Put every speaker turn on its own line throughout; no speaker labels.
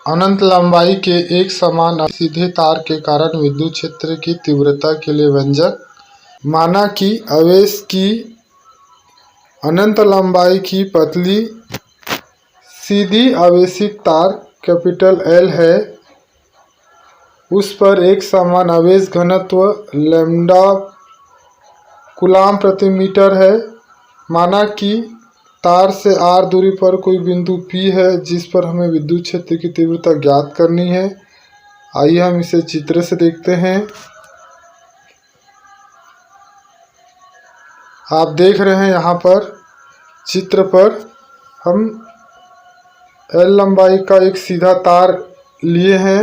अनंत लंबाई के एक समान सीधे तार के कारण विद्युत क्षेत्र की तीव्रता के लिए व्यंजक। माना कि आवेश की अनंत लंबाई की पतली सीधी आवेशित तार कैपिटल L है, उस पर एक समान आवेश घनत्व लैम्ब्डा कूलाम प्रति मीटर है। माना कि तार से r दूरी पर कोई बिंदु P है जिस पर हमें विद्युत क्षेत्र की तीव्रता ज्ञात करनी है। आइए हम इसे चित्र से देखते हैं। आप देख रहे हैं यहाँ पर चित्र पर हम L लंबाई का एक सीधा तार लिए हैं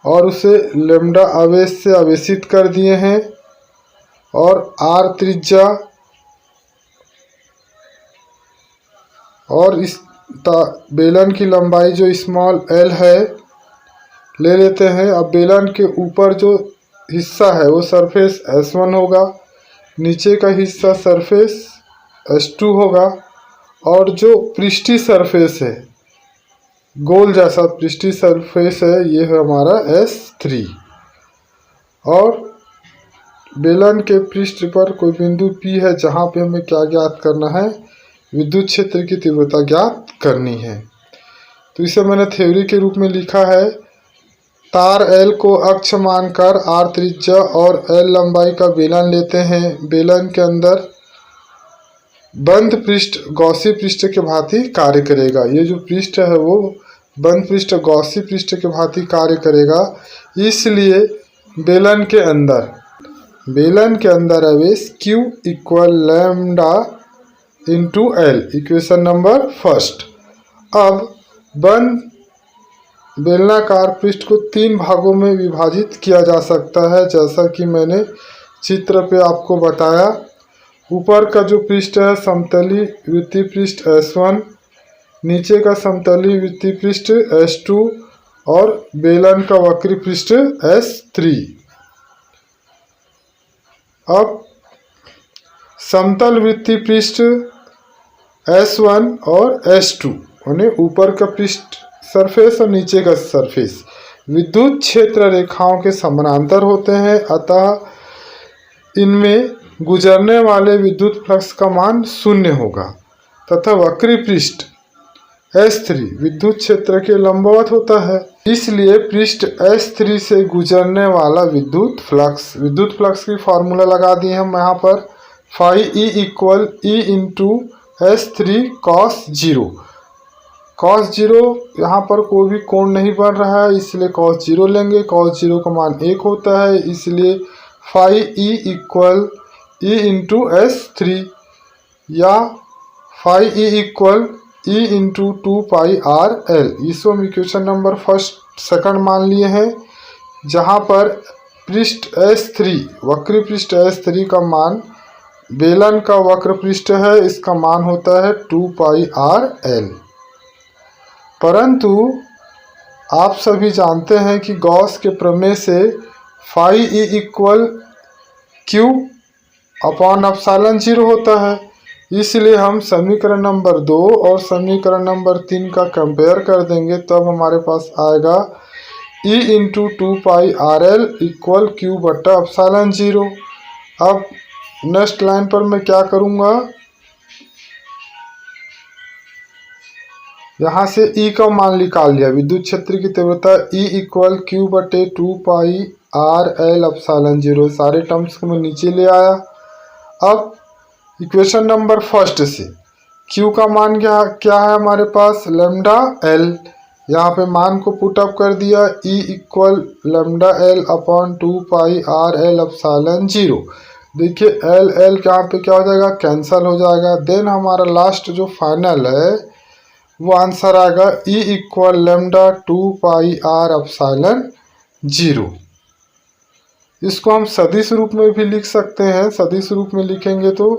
और उसे लैम्ब्डा आवेश से आवेशित कर दिए हैं और r त्रिज्या और इस बेलन की लंबाई जो स्मॉल l है ले लेते हैं। अब बेलन के ऊपर जो हिस्सा है वो सरफेस S1 होगा, नीचे का हिस्सा सरफेस S2 होगा और जो पृष्ठीय सरफेस है, गोल जैसा पृष्ठीय सरफेस है, ये है हमारा S3। और बेलन के पृष्ठ पर कोई बिंदु P है जहाँ पे हमें क्या ज्ञात करना है, विद्युत क्षेत्र की तीव्रता ज्ञात करनी है। तो इसे मैंने थ्योरी के रूप में लिखा है। तार L को अक्ष मानकर r त्रिज्या और L लंबाई का बेलन लेते हैं। बेलन के अंदर बंद पृष्ठ गॉसी पृष्ठ के भांति कार्य करेगा। ये जो पृष्ठ है वो बंद पृष्ठ गॉसी पृष्ठ के भांति कार्य करेगा। इसलिए बेलन के अंदर आवेश Q equal lambda into L, equation number first. अब बंद बेलनाकार पृष्ठ को 3 भागों में विभाजित किया जा सकता है, जैसा कि मैंने चित्र पे आपको बताया। ऊपर का जो पृष्ठ है समतली वृत्तीय पृष्ठ S1, नीचे का समतली वृत्तीय पृष्ठ S2 और बेलन का वक्री पृष्ठ S3। अब समतल वृत्तीय पृष्ठ S1 और S2 यानी ऊपर का पृष्ठ सरफेस और नीचे का सरफेस विद्युत क्षेत्र रेखाओं के समानांतर होते हैं, अतः इनमें गुजरने वाले विद्युत फ्लक्स का मान 0 होगा तथा वक्री पृष्ठ S3 विद्युत क्षेत्र के लंबवत होता है। इसलिए पृष्ठ S3 से गुजरने वाला विद्युत फ्लक्स की फॉर्मूला लगा दी हम यहाँ पर। Phi E equal E into S3 cos 0। cos 0 यहाँ पर कोई भी कोण नहीं बन रहा है, इसलिए cos 0 लेंगे। cos 0 का मान 1 होता है, इसलिए phi E equal E into S3 या phi E equal E into 2 pi R L। इसको हम इक्वेशन नंबर सेकंड मान लिए हैं, जहाँ पर पृष्ठ S3 वक्री पृष्ठ S3 का मान बेलन का वक्र पृष्ठ है, इसका मान होता है 2 पाई R L। परंतु आप सभी जानते हैं कि गॉस के प्रमेय से phi E equal Q upon epsilon 0 होता है। इसलिए हम समीकरण नंबर 2 और समीकरण नंबर 3 का कंपेयर कर देंगे, तब हमारे पास आएगा E into 2 pi R L equal Q बटा एप्सिलॉन 0। अब नेक्स्ट लाइन पर मैं क्या करूँगा, यहाँ से E का मान निकाल लिया। विद्युत क्षेत्र की तीव्रता E इक्वल Q बटे 2 पाई R L एप्सिलॉन 0। सारे टर्म्स को मैं नीचे ले आया। अब इक्वेशन नंबर फर्स्ट से Q का मान क्या है हमारे पास, लैम्ब्डा L। यहाँ पे मान को पुट अप कर दिया, E equal lambda L upon 2 pi R L epsilon 0। देखिए L यहाँ पे क्या हो जाएगा, कैंसल हो जाएगा। देन हमारा लास्ट जो फाइनल है वो आंसर आएगा E equal lambda 2 pi R epsilon 0। इसको हम सदिश रूप में भी लिख सकते हैं। सदिश रूप में लिखेंगे तो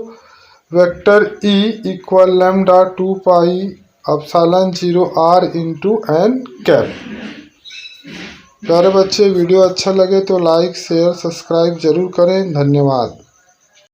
vector E equal lambda 2 pi epsilon 0 R into n cap. प्यारे बच्चे, वीडियो अच्छा लगे तो लाइक शेयर सब्सक्राइब जरूर करें। धन्यवाद।